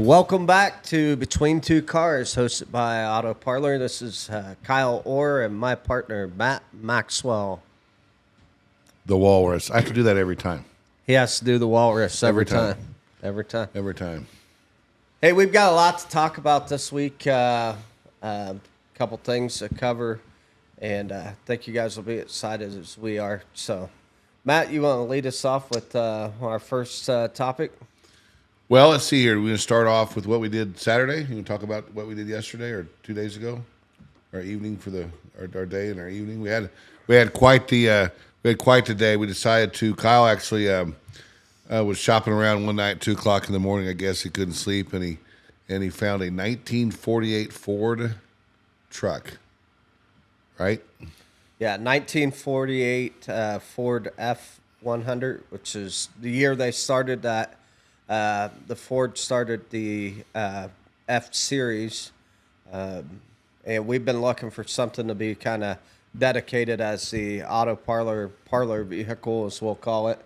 Welcome back to Between Two Cars, hosted by Auto Parlor. This is Kyle Orr and my partner, Matt Maxwell. The walrus. I have to do that every time. He has to do the walrus every time. Every time. Hey, we've got a lot to talk about this week. Couple things to cover, and I think you guys will be excited as we are. So, Matt, you want to lead us off with our first topic? Well, let's see here. We're going to start off with what we did Saturday. You can talk about what we did yesterday or 2 days ago, our evening for our day and our evening. We had quite the day. We decided to. Kyle actually was shopping around one night at 2:00 in the morning. I guess he couldn't sleep, and he found a 1948 Ford truck. Right? Yeah, 1948 Ford F100, which is the year they started that. The Ford started the F Series, and we've been looking for something to be kind of dedicated as the Auto Parlor vehicle, as we'll call it.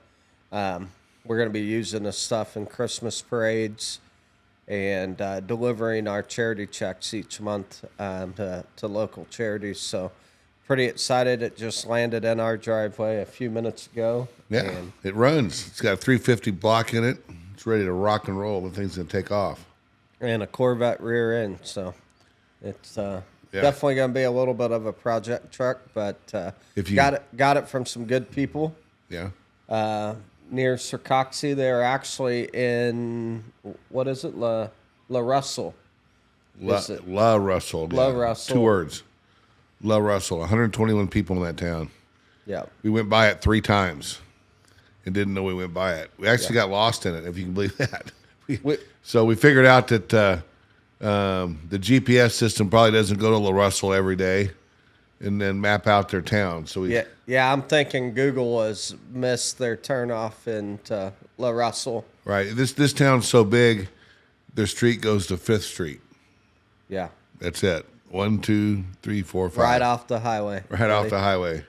We're going to be using this stuff in Christmas parades and delivering our charity checks each month to local charities. So pretty excited. It just landed in our driveway a few minutes ago. Yeah, and it runs. It's got a 350 block in it. It's ready to rock and roll. The thing's going to take off. And a Corvette rear end, so it's definitely going to be a little bit of a project truck, but if you got it from some good people. Yeah. Near Circoxie, they're actually in, what is it, La Russell? La Russell. La Russell. 2 words. La Russell. 121 people in that town. Yeah. We went by it 3 times. And didn't know we went by it. We actually got lost in it, if you can believe that. So we figured out that the GPS system probably doesn't go to La Russell every day and then map out their town. So I'm thinking Google has missed their turnoff into La Russell. Right. This town's so big, their street goes to 5th Street. Yeah. That's it. 1, 2, 3, 4, 5. Right off the highway. Off the highway.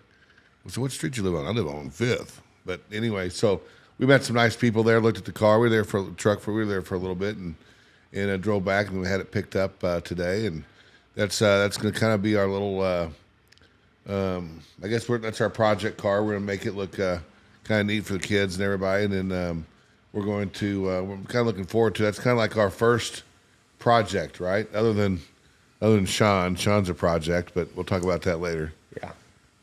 So what street you live on? I live on 5th. But anyway, so we met some nice people there, looked at the car. We were there for the truck. We were there for a little bit and drove back, and we had it picked up today. And that's going to kind of be our little, I guess that's our project car. We're going to make it look kind of neat for the kids and everybody. And then we're kind of looking forward to it. That's kind of like our first project, right? Other than Sean. Sean's a project, but we'll talk about that later. Yeah.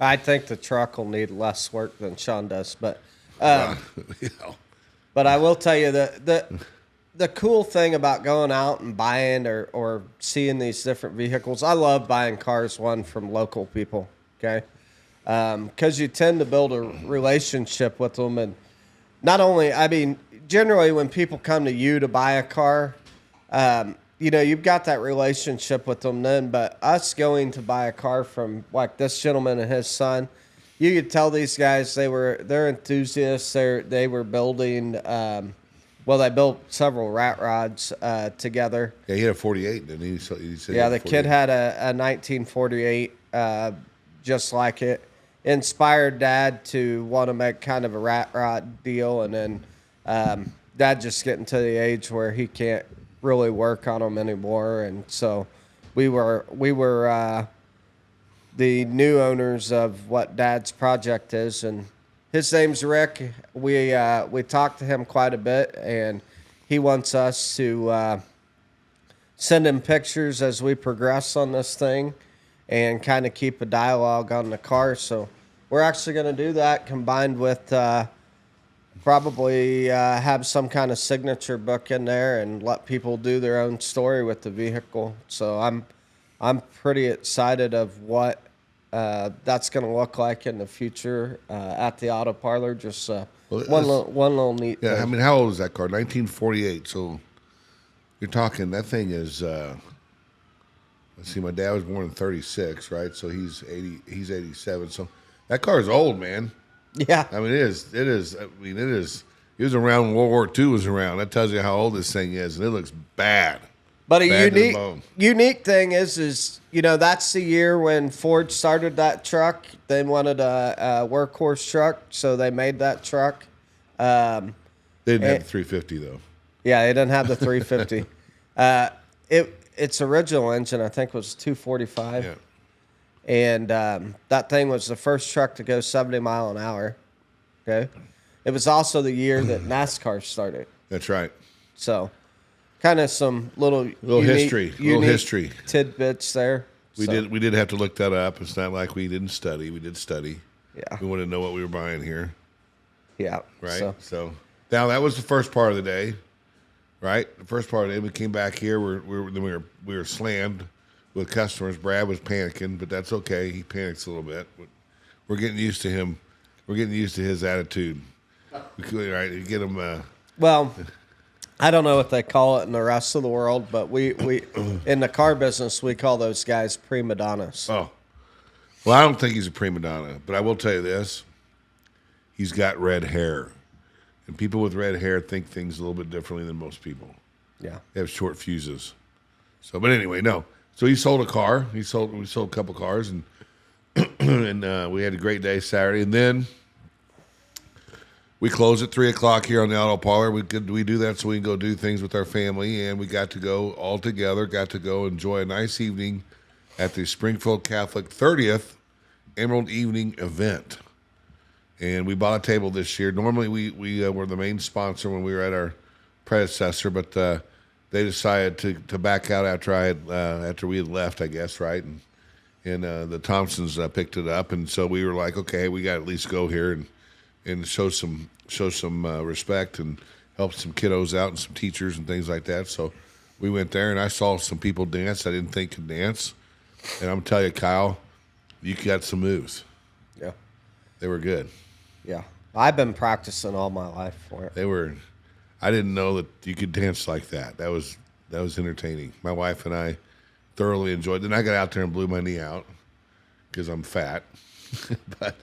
I think the truck will need less work than Sean does, but but I will tell you the cool thing about going out and buying or seeing these different vehicles. I love buying cars from local people, okay? Because you tend to build a relationship with them, and not only, I mean, generally when people come to you to buy a car, you've got that relationship with them then, but us going to buy a car from like this gentleman and his son, you could tell these guys they're enthusiasts. They were building, they built several rat rods together. Yeah, he had a 48, didn't he? He said the kid had a 1948 just like it. Inspired Dad to want to make kind of a rat rod deal, and then Dad just getting to the age where he can't really work on them anymore, and so we were the new owners of what Dad's project is, and his name's Rick. We talked to him quite a bit, and he wants us to send him pictures as we progress on this thing and kind of keep a dialogue on the car. So we're actually going to do that, combined with probably have some kind of signature book in there and let people do their own story with the vehicle. So I'm pretty excited of what that's going to look like in the future at the Auto Parlor. Just one little neat thing. I mean, how old is that car? 1948. So you're talking, that thing is, let's see, my dad was born in 36, right? So he's 87. So that car is old, man. Yeah. I mean, it is. I mean, it is. It was around when World War II was around. That tells you how old this thing is, and it looks bad. But a unique thing is that's the year when Ford started that truck. They wanted a workhorse truck, so they made that truck. They didn't have the 350 though. Yeah, they didn't have the 350. Its original engine, I think, was 245. Yeah. And that thing was the first truck to go 70 mile an hour. Okay. It was also the year that NASCAR started. That's right. So kind of some little history tidbits there. We did have to look that up. It's not like we didn't study. We did study. Yeah. We wanted to know what we were buying here. Yeah. Right. So now that was the first part of the day. Right. The first part of the day, we came back here. We were slammed with customers. Brad was panicking, but that's okay. He panics a little bit. We're getting used to him. We're getting used to his attitude. Right. You get him. Well, I don't know what they call it in the rest of the world, but we in the car business, we call those guys prima donnas. Oh. Well, I don't think he's a prima donna, but I will tell you this. He's got red hair. And people with red hair think things a little bit differently than most people. Yeah. They have short fuses. So, but anyway, no. So he sold a car. We sold a couple cars, and and we had a great day Saturday. And then we closed at 3:00 here on the Auto Parlor. We do that so we can go do things with our family, and we got to go all together. Got to go enjoy a nice evening at the Springfield Catholic 30th Emerald Evening event. And we bought a table this year. Normally, we were the main sponsor when we were at our predecessor, but they decided to back out after we had left, I guess, right? And the Thompsons picked it up, and so we were like, okay, we got to at least go here and show some respect and help some kiddos out and some teachers and things like that. So we went there, and I saw some people dance I didn't think could dance, and I'm telling you, Kyle, you got some moves. Yeah, they were good. Yeah, I've been practicing all my life for it. They were. I didn't know that you could dance like that. That was entertaining. My wife and I thoroughly enjoyed it. Then I got out there and blew my knee out because I'm fat. But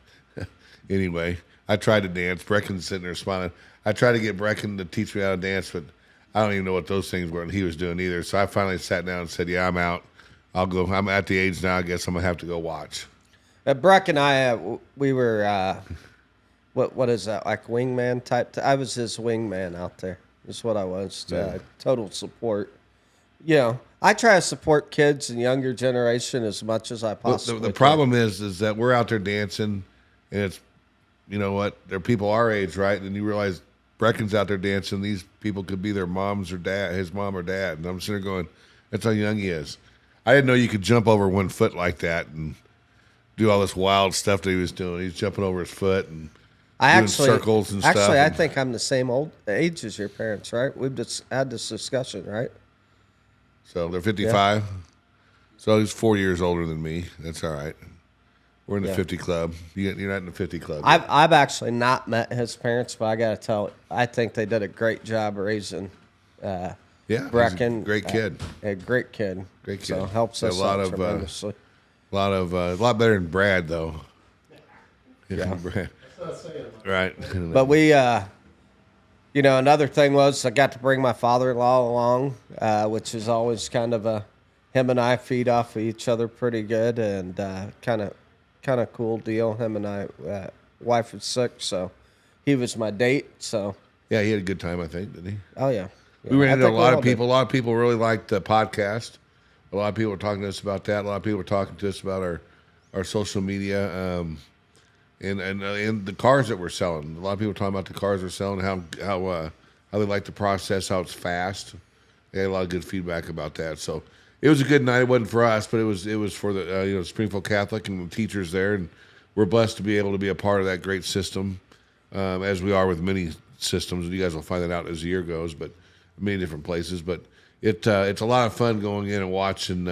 anyway, I tried to dance. Brecken's sitting there smiling. I tried to get Brecken to teach me how to dance, but I don't even know what those things were he was doing either. So I finally sat down and said, yeah, I'm out. I'll go. I'm at the age now, I guess I'm going to have to go watch. Breck and I, we were... What is that, like wingman type? I was his wingman out there. That's what I was. Total support. You know, I try to support kids and younger generation as much as I possibly The problem is that we're out there dancing, and it's, you know what, they're people our age, right? And you realize Brecken's out there dancing. These people could be their moms or dad, his mom or dad. And I'm sitting there going, that's how young he is. I didn't know you could jump over 1 foot like that and do all this wild stuff that he was doing. He's jumping over his foot and doing circles and stuff. Actually, I think I'm the same age as your parents, right? We've just had this discussion, right? So they're 55. Yeah. So he's 4 years older than me. That's all right. We're in the 50 club. You're not in the 50 club. I've actually not met his parents, but I got to tell, I think they did a great job raising Brecken. Great kid. A great kid. Great kid. So helps us out tremendously. A lot better than Brad, though. Yeah. Brad. Right. But we, another thing was I got to bring my father-in-law along, which is always kind of him and I feed off of each other pretty good, and kind of cool deal. Him and I, wife was sick, so he was my date. So yeah, he had a good time, I think, didn't he? Oh yeah. We ran into a lot of people. A lot of people really liked the podcast. A lot of people were talking to us about that. A lot of people were talking to us about our social media. And the cars that we're selling. A lot of people talking about the cars we're selling, how they like the process, how it's fast. They had a lot of good feedback about that. So it was a good night. It wasn't for us, but it was for the Springfield Catholic and the teachers there, and we're blessed to be able to be a part of that great system, as we are with many systems. And you guys will find that out as the year goes, but many different places. But it's a lot of fun going in and watching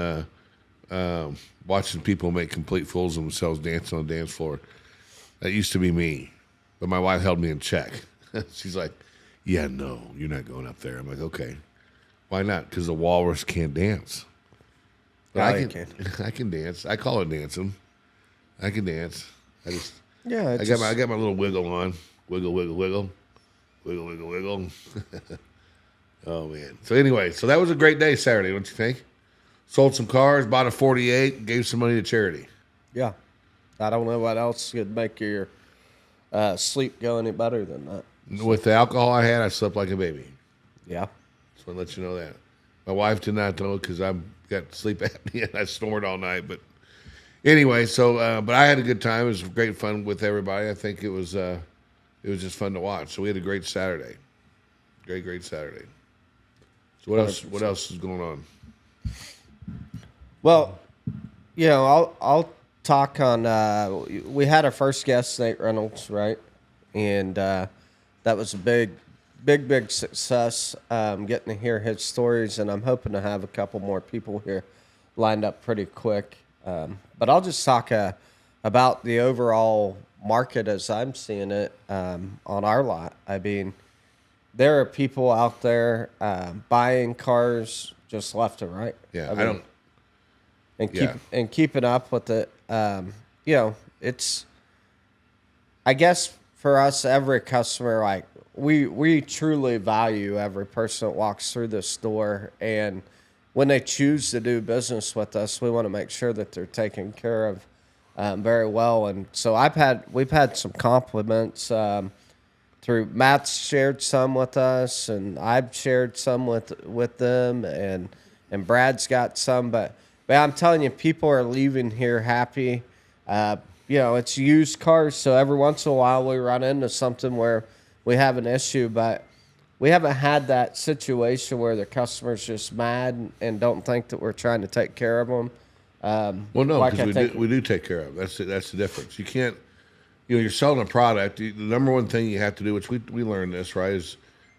people make complete fools of themselves dancing on the dance floor. That used to be me, but my wife held me in check. She's like, yeah, no, you're not going up there. I'm like, okay. Why not? Because the walrus can't dance. But I can dance. I call it dancing. I can dance. I got my little wiggle on. Wiggle, wiggle, wiggle. Wiggle, wiggle, wiggle. Oh, man. So anyway, that was a great day Saturday, don't you think? Sold some cars, bought a 48, gave some money to charity. Yeah. I don't know what else could make your sleep go any better than that. With the alcohol I had, I slept like a baby. Yeah. Just want to let you know that. My wife did not know because I've got sleep apnea and I snored all night. But anyway, but I had a good time. It was great fun with everybody. I think it was just fun to watch. So we had a great Saturday. Great Saturday. So what else? What else is going on? Well, I'll talk on. We had our first guest, Nate Reynolds, right, and that was a big success. Getting to hear his stories, and I'm hoping to have a couple more people here lined up pretty quick. But I'll just talk about the overall market as I'm seeing it on our lot. I mean, there are people out there buying cars just left and right. Yeah, I don't. And keeping up with it, it's. I guess for us, every customer, like we truly value every person that walks through the store, and when they choose to do business with us, we want to make sure that they're taken care of very well. And so we've had some compliments through Matt's shared some with us, and I've shared some with them, and Brad's got some, but I'm telling you, people are leaving here happy. It's used cars, so every once in a while we run into something where we have an issue, but we haven't had that situation where the customer's just mad and don't think that we're trying to take care of them. Well, no, because we do take care of them. That's the difference. You can't, you're selling a product. The number one thing you have to do, which we learned this, right,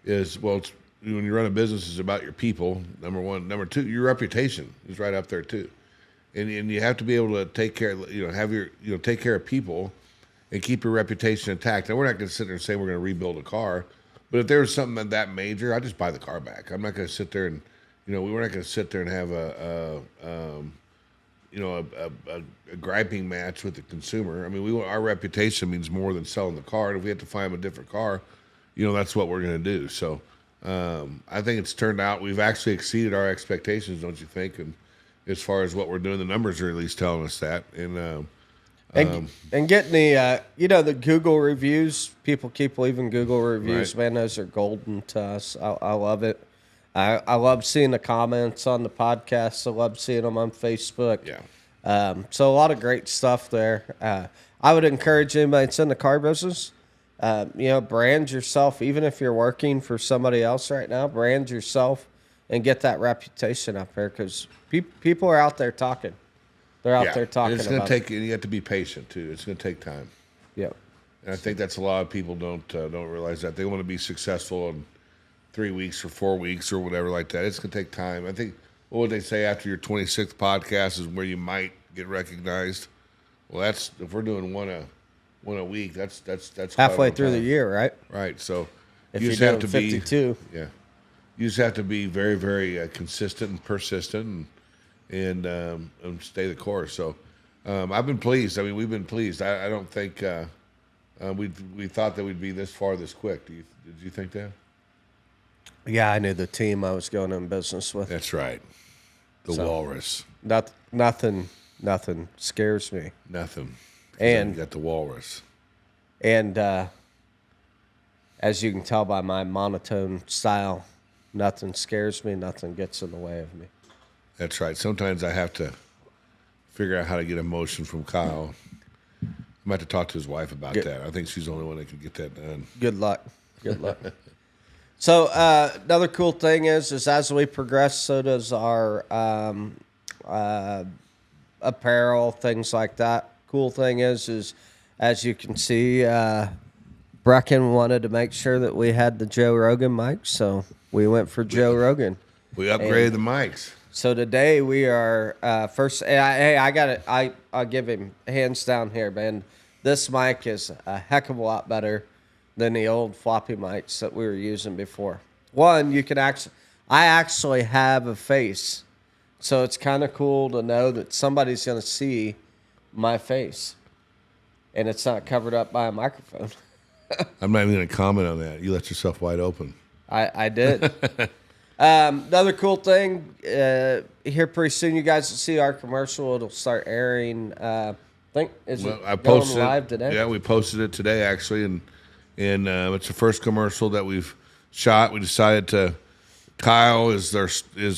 is when you run a business, it's about your people, number one. Number two, your reputation is right up there too. And you have to be able to take care, take care of people and keep your reputation intact. Now, we're not going to sit there and say we're going to rebuild a car, but if there's something that major, I just buy the car back. I'm not going to sit there and, we're not going to sit there and have a griping match with the consumer. I mean, our reputation means more than selling the car. And if we have to find a different car, that's what we're going to do. So I think it's turned out we've actually exceeded our expectations, don't you think? And as far as what we're doing, the numbers are at least telling us that. And getting the Google reviews, people keep leaving Google reviews. Right. Man, those are golden to us. I love it. I love seeing the comments on the podcast. I love seeing them on Facebook. Yeah. So a lot of great stuff there. I would encourage anybody that's in the car business, brand yourself. Even if you're working for somebody else right now, brand yourself and get that reputation up there, because people are out there talking. They're out there talking. And it's going to take. You have to be patient too. It's going to take time. Yeah. And I think that's a lot of people don't realize that. They want to be successful in 3 weeks or 4 weeks or whatever like that. It's going to take time. I think what would they say after your 26th podcast is where you might get recognized. Well, that's if we're doing one a week. That's halfway through the year, right? Right. So if you just have to 52. Yeah. You just have to be very, very consistent and persistent and stay the course. So I've been pleased. I mean, we've been pleased. I don't think we thought that we'd be this far this quick. Did you think that? Yeah, I knew the team I was going in business with. That's right. The Walrus. Nothing scares me. Nothing. And you got the Walrus. And as you can tell by my monotone style, nothing scares me. Nothing gets in the way of me. That's right. Sometimes I have to figure out how to get emotion from Kyle. I'm about to talk to his wife about that. I think she's the only one that can get that done. Good luck. So another cool thing is as we progress, so does our apparel, things like that. Cool thing is as you can see, Brecken wanted to make sure that we had the Joe Rogan mic, so we went for Joe Rogan. We upgraded the mics. So today we are first. Hey, I got it. I'll give him hands down here, man. This mic is a heck of a lot better than the old floppy mics that we were using before. One, I actually have a face, so it's kind of cool to know that somebody's going to see my face, and it's not covered up by a microphone. I'm not even going to comment on that. You let yourself wide open. I did. Another cool thing, here pretty soon you guys will see our commercial. It'll start airing. I posted it live today? Yeah, we posted it today actually, and it's the first commercial that we've shot. We decided to Kyle is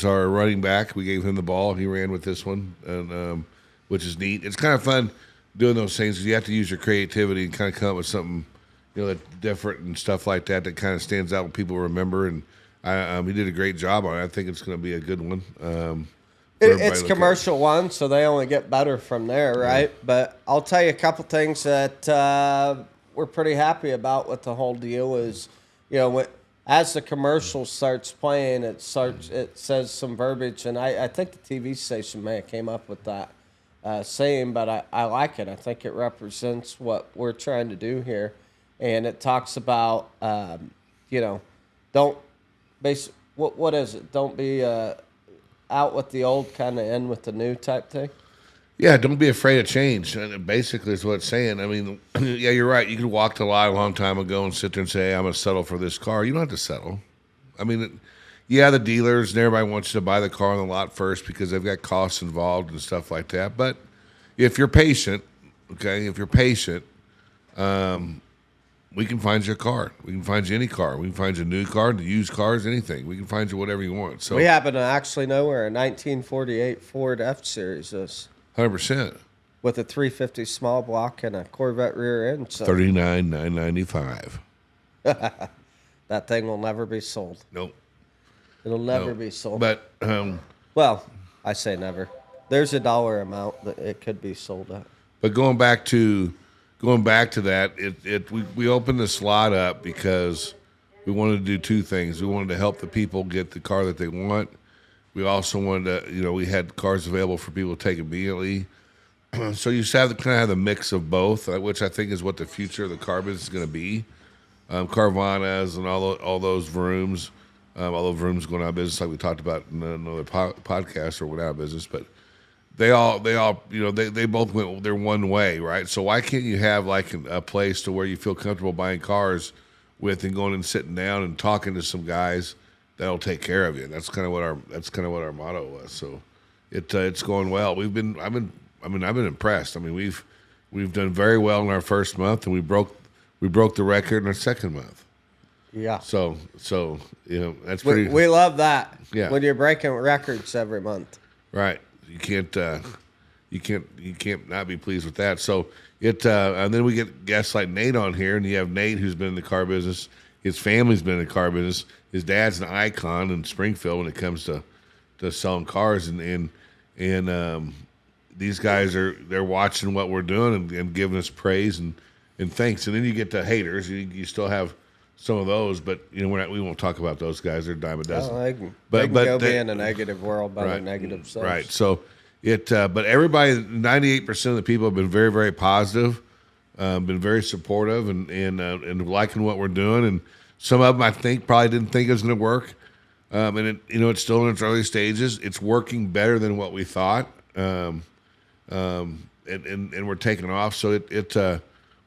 our running back. We gave him the ball. He ran with this one, and which is neat. It's kind of fun doing those things because you have to use your creativity and kind of come up with something, that's different and stuff like that that kind of stands out when people remember. And he did a great job on it. I think it's going to be a good one. It's commercial one, so they only get better from there, right? Yeah. But I'll tell you a couple things that we're pretty happy about with the whole deal is, as the commercial starts playing, it says some verbiage, and I think the TV station may have came up with that saying, but I like it. I think it represents what we're trying to do here, and it talks about, don't what is it? Don't be out with the old, kind of in with the new type thing. Yeah, don't be afraid of change. Basically, is what it's saying. I mean, yeah, you're right. You could walk to a lot a long time ago and sit there and say, I'm going to settle for this car. You don't have to settle. I mean, the dealers and everybody wants you to buy the car on the lot first because they've got costs involved and stuff like that. But if you're patient, we can find you a car. We can find you any car. We can find you a new car, used cars, anything. We can find you whatever you want. So we happen to actually know where a 1948 Ford F-Series is. 100%. With a 350 small block and a Corvette rear end. So. $39,995. That thing will never be sold. Nope. It'll never be sold. But well, I say never. There's a dollar amount that it could be sold at. But going back to that, we opened the slot up because we wanted to do two things. We wanted to help the people get the car that they want. We also wanted to, we had cars available for people to take immediately. So you just have to kind of have the mix of both, which I think is what the future of the car business is going to be. Carvanas and all those Vrooms, all those Vrooms going out of business, like we talked about in another podcast, or went out of business, but they all, they both went their one way, right? So why can't you have like a place to where you feel comfortable buying cars with and going and sitting down and talking to some guys that'll take care of you? And that's kind of what our motto was. So it's going well. I've been impressed. I mean, we've done very well in our first month, and we broke the record in our second month. Yeah. So that's pretty. We love that. Yeah. When you're breaking records every month. Right. You can't not be pleased with that. So and then we get guests like Nate on here, and you have Nate, who's been in the car business. His family's been in the car business. His dad's an icon in Springfield when it comes to selling cars, and these guys they're watching what we're doing and giving us praise and thanks. And then you get the haters. You still have some of those, but we won't talk about those guys. They're a dime a dozen. They can go be in a negative world by their negative selves. Right. So but everybody, 98% of the people have been very, very positive, been very supportive, and liking what we're doing. And some of them, I think, probably didn't think it was going to work. And it's still in its early stages. It's working better than what we thought. And we're taking off. So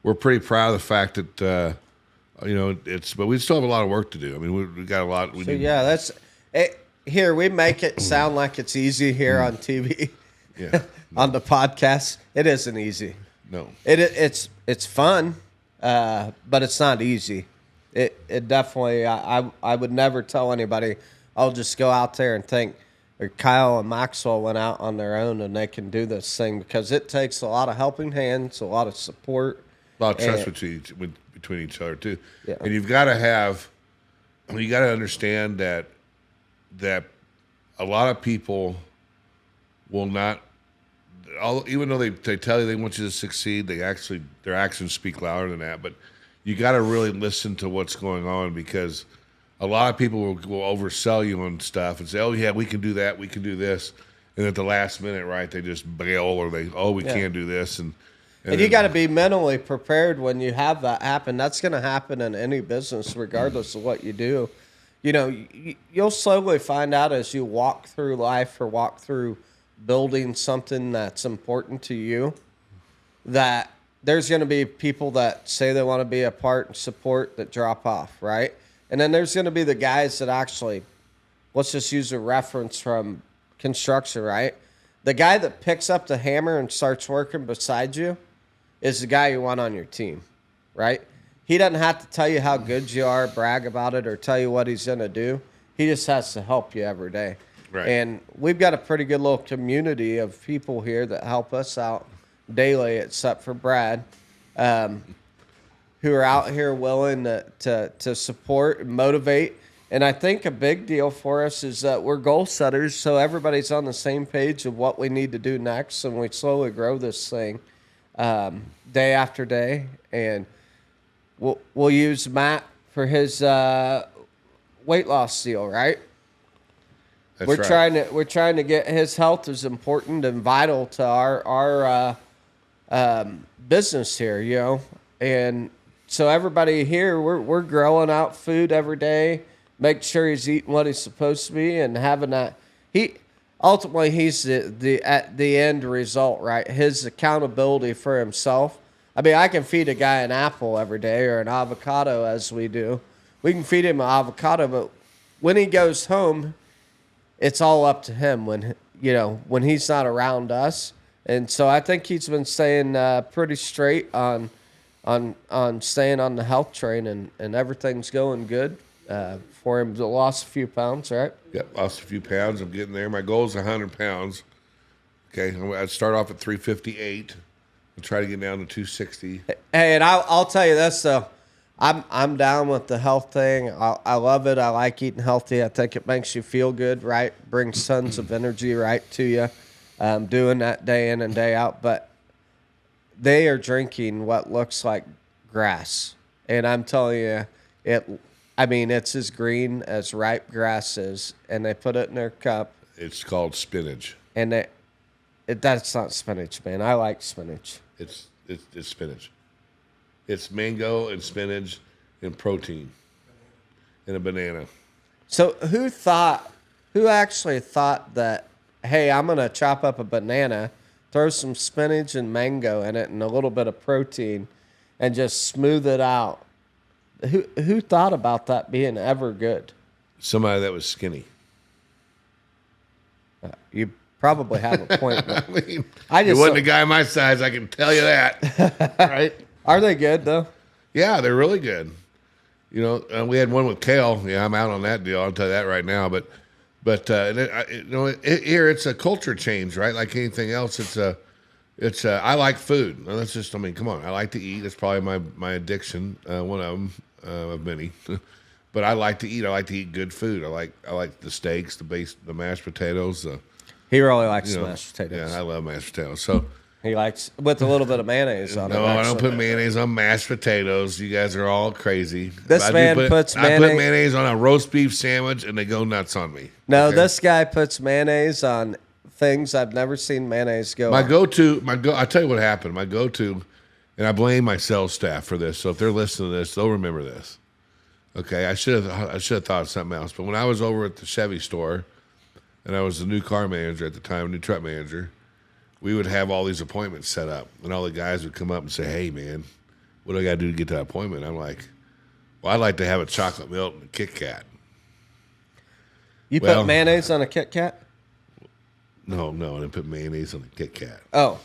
we're pretty proud of the fact that but we still have a lot of work to do. I mean, we got a lot. That's it. Here we make it sound like it's easy here on TV. Yeah. On the podcast, it isn't easy. No. It's fun, but it's not easy. It definitely. I would never tell anybody. I'll just go out there and think. Or Kyle and Maxwell went out on their own and they can do this thing, because it takes a lot of helping hands, a lot of support, a lot of trust between each other too. Yeah. And you got to understand that a lot of people will not, even though they tell you they want you to succeed, their actions speak louder than that. But you got to really listen to what's going on, because a lot of people will oversell you on stuff and say, "Oh yeah, we can do that, we can do this," and at the last minute, right, they just bail, or we can't do this, and you got to be mentally prepared when you have that happen. That's going to happen in any business, regardless of what you do. You'll slowly find out as you walk through life or walk through building something that's important to you, that there's going to be people that say they want to be a part and support that drop off, right? And then there's going to be the guys that actually, let's just use a reference from construction, right? The guy that picks up the hammer and starts working beside you is the guy you want on your team, right? He doesn't have to tell you how good you are, brag about it, or tell you what he's going to do. He just has to help you every day. Right. And we've got a pretty good little community of people here that help us out daily, except for Brad, who are out here willing to support and motivate. And I think a big deal for us is that we're goal setters, so everybody's on the same page of what we need to do next, and we slowly grow this thing day after day. And we'll use Matt for his weight loss deal, right? That's we're right. trying to get his health is important and vital to our business here, you know. And so everybody here, we're growing out food every day, make sure he's eating what he's supposed to be, and having that. He's the at the end result, right? His accountability for himself. I mean, I can feed a guy an apple every day or an avocado, as we do. We can feed him an avocado, but when he goes home, it's all up to him when he's not around us. And so I think he's been staying pretty straight on staying on the health train, and everything's going good for him. Lost a few pounds, right? Yep, lost a few pounds. I'm getting there. My goal is 100 pounds. Okay, I'd start off at 358 and try to get down to 260. Hey, and I'll tell you this though, I'm down with the health thing. I love it. I like eating healthy. I think it makes you feel good, right? Brings tons of energy right to you. Doing that day in and day out, but they are drinking what looks like grass, and I'm telling you, it's as green as ripe grass is, and they put it in their cup. It's called spinach. And that's not spinach, man. I like spinach. It's spinach. It's mango and spinach and protein and a banana. So who actually thought that, hey, I'm going to chop up a banana, throw some spinach and mango in it and a little bit of protein and just smooth it out? Who thought about that being ever good? Somebody that was skinny. You probably have a point. I mean, it wasn't a guy my size, I can tell you that. Right? Are they good, though? Yeah, they're really good. You know, we had one with kale. Yeah, I'm out on that deal. I'll tell you that right now. But here it's a culture change, right? Like anything else, I like food. Well, come on. I like to eat. It's probably my addiction, one of them, of many. But I like to eat. I like to eat good food. I like the steaks, the mashed potatoes. He really likes the mashed potatoes. Yeah, I love mashed potatoes. So he likes with a little bit of mayonnaise on it. No, I don't put mayonnaise on mashed potatoes. You guys are all crazy. This man puts mayonnaise. I put mayonnaise on a roast beef sandwich, and they go nuts on me. No, okay? This guy puts mayonnaise on things I've never seen mayonnaise go on. I tell you what happened. My go-to, and I blame my sales staff for this. So if they're listening to this, they'll remember this. Okay, I should have thought of something else. But when I was over at the Chevy store, and I was the new car manager at the time, new truck manager, we would have all these appointments set up, and all the guys would come up and say, "Hey, man, what do I got to do to get to that appointment?" I'm like, "Well, I'd like to have a chocolate milk and a Kit Kat." You put mayonnaise on a Kit Kat? No, I didn't put mayonnaise on a Kit Kat. Oh.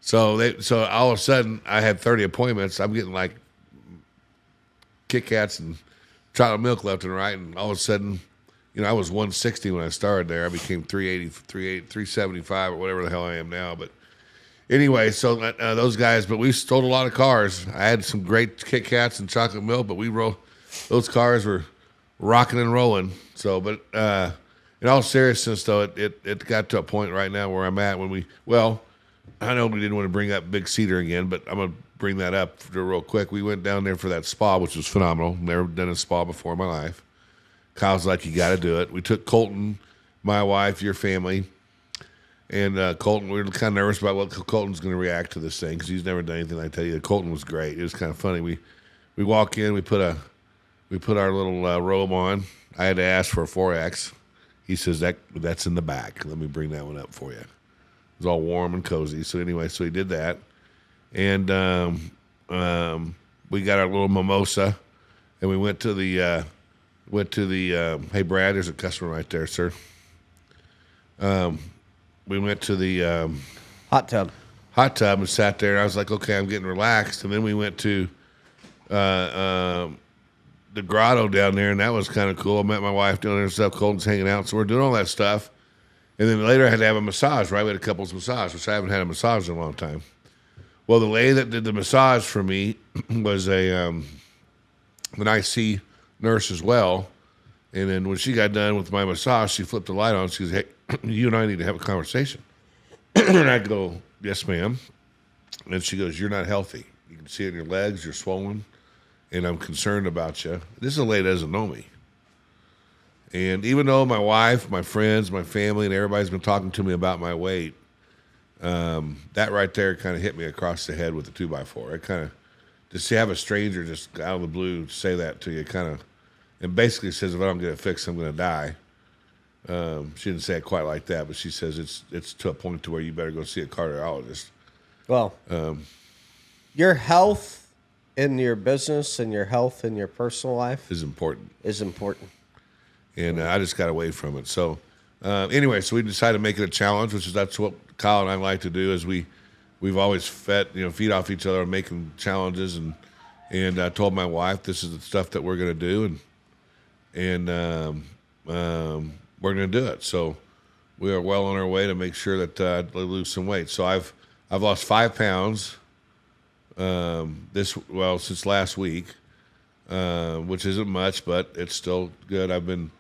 So all of a sudden, I had 30 appointments. I'm getting like Kit Kats and chocolate milk left and right, and all of a sudden, I was 160 when I started there. I became 380, 375, or whatever the hell I am now. But anyway, so those guys, but we sold a lot of cars. I had some great Kit Kats and chocolate milk, but those cars were rocking and rolling. So, but in all seriousness, though, it got to a point right now where I'm at I know we didn't want to bring up Big Cedar again, but I'm going to bring that up real quick. We went down there for that spa, which was phenomenal. Never done a spa before in my life. Kyle's like, you got to do it. We took Colton, my wife, your family, and Colton. We were kind of nervous about what Colton's going to react to this thing because he's never done anything like that either. Colton was great. It was kind of funny. We walk in, we put our little robe on. I had to ask for a 4X. He says that's in the back. Let me bring that one up for you. It was all warm and cozy. So anyway, he did that, and we got our little mimosa, and we went to the. Hey, Brad, there's a customer right there, sir. We went to the hot tub and sat there. And I was like, okay, I'm getting relaxed. And then we went to the grotto down there, and that was kind of cool. I met my wife down there and stuff. Colton's hanging out, so we're doing all that stuff. And then later I had to have a massage, right? We had a couple's massage, which I haven't had a massage in a long time. Well, the lady that did the massage for me was an IC nurse as well. And then when she got done with my massage, she flipped the light on. She goes, "Hey, you and I need to have a conversation." And I go, "Yes, ma'am." And she goes, "You're not healthy. You can see it in your legs. You're swollen. And I'm concerned about you." This is a lady that doesn't know me. And even though my wife, my friends, my family, and everybody's been talking to me about my weight, that right there kind of hit me across the head with a 2x4. It kind of, just to have a stranger just out of the blue say that to you, kind of, and basically says, if I don't get it fixed, I'm going to die. She didn't say it quite like that, but she says it's to a point to where you better go see a cardiologist. Well, your health in your business and your health in your personal life is important. And I just got away from it. So anyway, so we decided to make it a challenge, that's what Kyle and I like to do. Is we've always feed off each other, making challenges, and I told my wife this is the stuff that we're going to do, and we're going to do it. So we are well on our way to make sure that I lose some weight. So I've lost 5 pounds since last week, which isn't much, but it's still good. I've been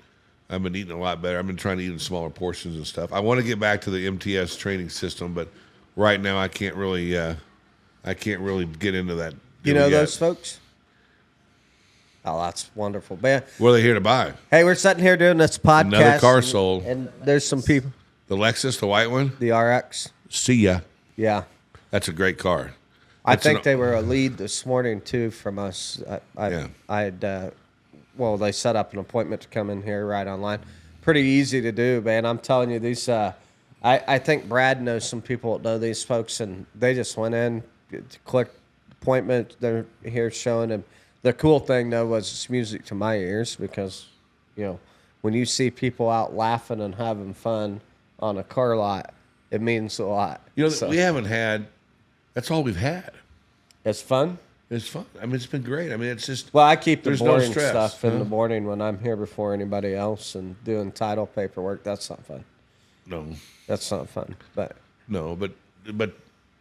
eating a lot better. I've been trying to eat in smaller portions and stuff. I want to get back to the MTS training system, but right now I can't really get into that. You know those folks? Oh, that's wonderful, man. What are they here to buy? Hey, we're sitting here doing this podcast. Another car sold. And there's some people. The Lexus, the white one? The RX. See ya. Yeah. That's a great car. I think they were a lead this morning, too, from us. They set up an appointment to come in here right online. Pretty easy to do, man. I'm telling you, these. I think Brad knows some people that know these folks, and they just went in, clicked appointment. They're here showing them. The cool thing, though, was it's music to my ears because, when you see people out laughing and having fun on a car lot, it means a lot. We haven't had. That's all we've had. It's fun? It's fun. I mean, it's been great. I mean, it's just... Well, I keep the boring stress, stuff in the morning when I'm here before anybody else and doing title paperwork. That's not fun. No. That's not fun. But no, but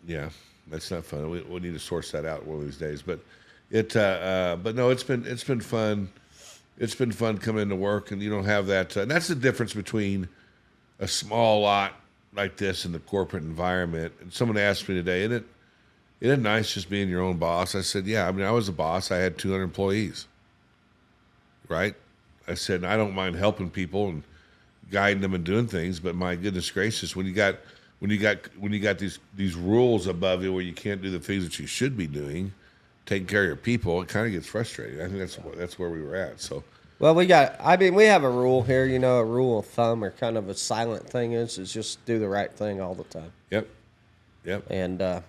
yeah, that's not fun. We need to source that out one of these days. But no, it's been fun. It's been fun coming into work, and you don't have that. And that's the difference between a small lot like this in the corporate environment. And someone asked me today, isn't it nice just being your own boss? I said, yeah. I mean, I was a boss. I had 200 employees, right? I said, I don't mind helping people and guiding them and doing things, but my goodness gracious, when you got these rules above you where you can't do the things that you should be doing, taking care of your people, it kind of gets frustrating. I think that's where we were at. So, well, we have a rule here. A rule of thumb or kind of a silent thing is just do the right thing all the time. Yep. And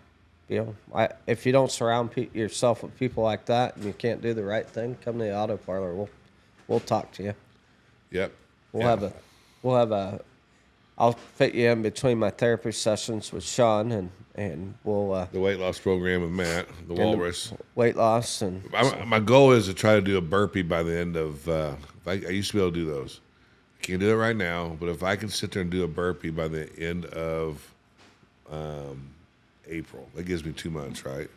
if you don't surround yourself with people like that and you can't do the right thing, come to the auto parlor. We'll talk to you. Yep. I'll fit you in between my therapy sessions with Sean and we'll the weight loss program with Matt, the Walrus. Weight loss and my goal is to try to do a burpee by the end of. I used to be able to do those. I can't do it right now, but if I can sit there and do a burpee by the end of April, that gives me 2 months, right?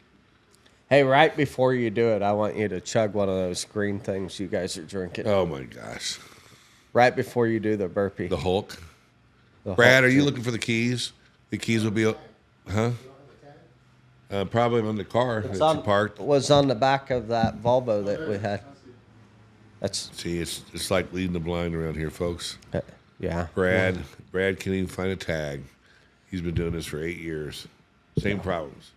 Hey, right before you do it, I want you to chug one of those green things you guys are drinking. Oh my gosh! Right before you do the burpee. The Hulk. Brad, are you looking for the keys? The keys will be, probably on the car that you parked. It was on the back of that Volvo that we had. It's like leading the blind around here, folks. Yeah. Brad can't even find a tag. He's been doing this for 8 years. Same problems.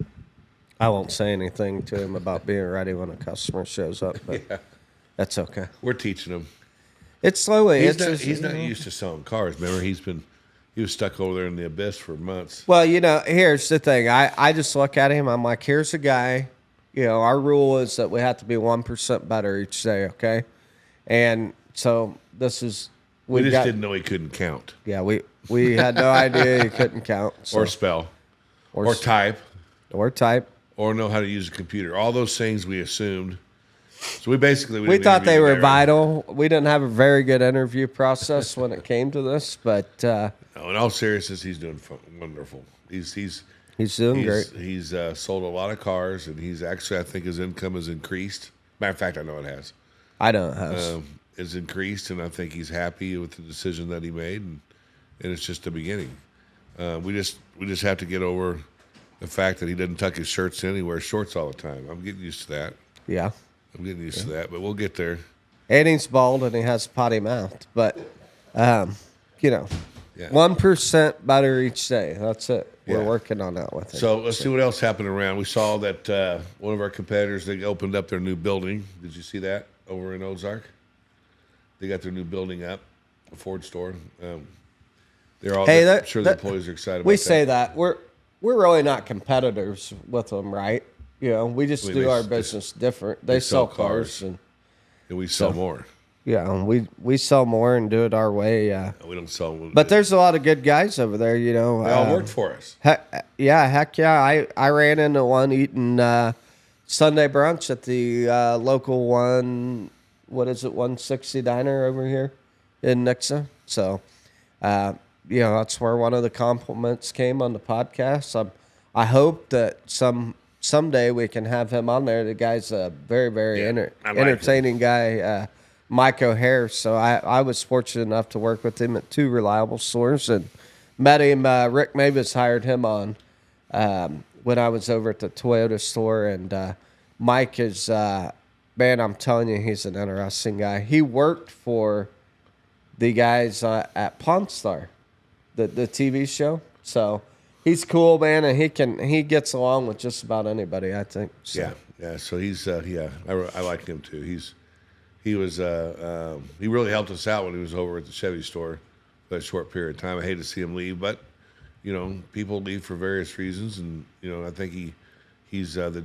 I won't say anything to him about being ready when a customer shows up, but that's okay. We're teaching him. It's slowly. He's not used to selling cars. Remember, he was stuck over there in the abyss for months. Well, here's the thing. I just look at him. I'm like, here's a guy. Our rule is that we have to be 1% better each day, okay? And so this is... We just didn't know he couldn't count. Yeah, we had no idea he couldn't count. So. Or spell. Or type. Or type. Or know how to use a computer. All those things we assumed. So we basically we thought they interviewed were the guy, right? vital. We didn't have a very good interview process when it came to this, but No, in all seriousness, he's doing wonderful. He's doing great. He's sold a lot of cars, and he's actually, I think his income has increased. Matter of fact, I know it has. I know it has. Is increased, and I think he's happy with the decision that he made, and it's just the beginning. We just have to get over the fact that he doesn't tuck his shirts in; he wears shorts all the time. I'm getting used to that. Yeah. I'm getting used to that, but we'll get there. And he's bald and he has a potty mouth, but you know, Yeah. 1% better each day. That's it. We're Yeah. working on that with him. So let's see what else happened around. We saw that one of our competitors, they opened up their new building. Did you see that over in Ozark? They got their new building up, a Ford store. They're all. Hey, I'm sure the employees are excited. We about say that we're really not competitors with them, right? You know, we just do our business different. They sell cars, and we sell more. yeah, and we sell more and do it our way. We don't sell. But there's a lot of good guys over there. You know, they all worked for us. Heck yeah. I ran into one eating Sunday brunch at the local one. What is it? 160 diner over here in Nixa. So, you know, that's where one of the compliments came on the podcast. I hope that someday we can have him on there. The guy's a very, very entertaining guy, Mike O'Hare. So I was fortunate enough to work with him at 2 reliable stores and met him. Rick Mavis hired him on when I was over at the Toyota store. And Mike is, man, I'm telling you, he's an interesting guy. He worked for the guys at Pawn Star, the TV show. So he's cool, man, and he gets along with just about anybody, I think. So. Yeah. So he's I like him too. He really helped us out when he was over at the Chevy store for a short period of time. I hate to see him leave, but you know, people leave for various reasons, and you know, I think he's the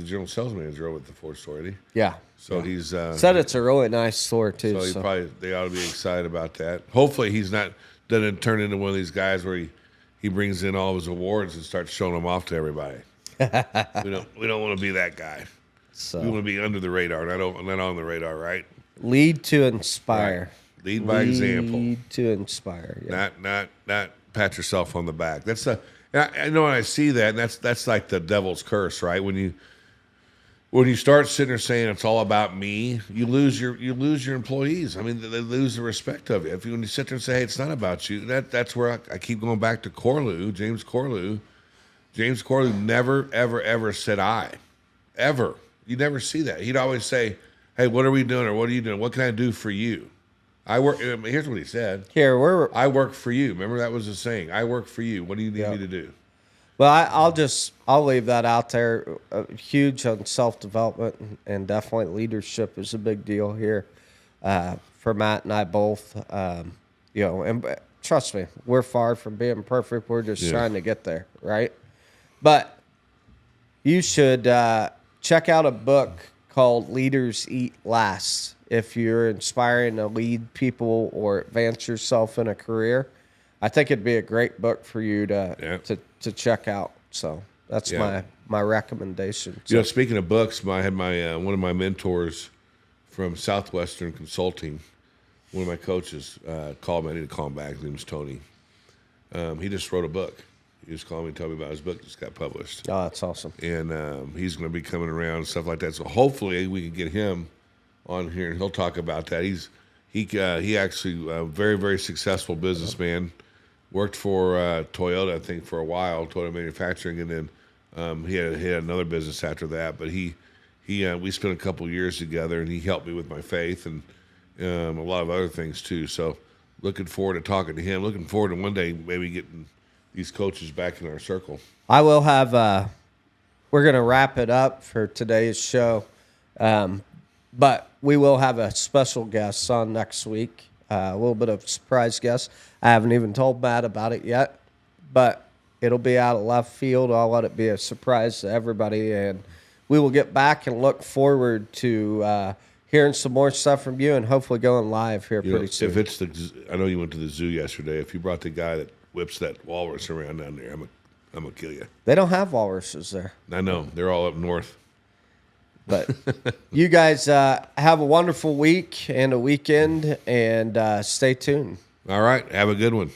general sales manager over at the Ford store, isn't he? Yeah. So he's said it's a really nice store too. So they ought to be excited about that. Hopefully, doesn't turn into one of these guys where he brings in all of his awards and starts showing them off to everybody. we don't want to be that guy. So we want to be under the radar, not on the radar, right? Lead to inspire. Right. Lead by example. Lead to inspire. Yeah. Not pat yourself on the back. I know when I see that, and that's like the devil's curse, right? When you start sitting there saying it's all about me, you lose your employees. I mean, they lose the respect of you. When you sit there and say, "Hey, it's not about you," that's where I keep going back to Corlew, James Corlew. James Corlew never, ever, ever said "I," ever. You never see that. He'd always say, "Hey, what are we doing? Or what are you doing? What can I do for you?" I work. Here's what he said. I work for you. Remember that was the saying. I work for you. What do you need me to do? Well, I'll leave that out there. Huge on self-development and definitely leadership is a big deal here for Matt and I both. You know, and trust me, we're far from being perfect. We're just trying to get there, right? But you should check out a book called Leaders Eat Last if you're inspiring to lead people or advance yourself in a career. I think it'd be a great book for you to check out. So that's my recommendation. So. You know, speaking of books, I had my one of my mentors from Southwestern Consulting, one of my coaches, called me. I need to call him back. His name was Tony. He just wrote a book. He just called me and told me about his book that just got published. Oh, that's awesome. And he's going to be coming around and stuff like that. So hopefully we can get him on here and he'll talk about that. He actually a very, very successful businessman. Worked for Toyota, I think, for a while, Toyota Manufacturing, and then he had another business after that. But we spent a couple years together, and he helped me with my faith and a lot of other things too. So looking forward to talking to him. Looking forward to one day maybe getting these coaches back in our circle. I will have. We're going to wrap it up for today's show, but we will have a special guest on next week. A little bit of a surprise guest. I haven't even told Matt about it yet, but it'll be out of left field. I'll let it be a surprise to everybody, and we will get back and look forward to hearing some more stuff from you and hopefully going live here pretty soon. If it's I know you went to the zoo yesterday. If you brought the guy that whips that walrus around down there, I'm gonna kill you. They don't have walruses there. I know they're all up north. But you guys have a wonderful week and a weekend, and stay tuned. All right. Have a good one.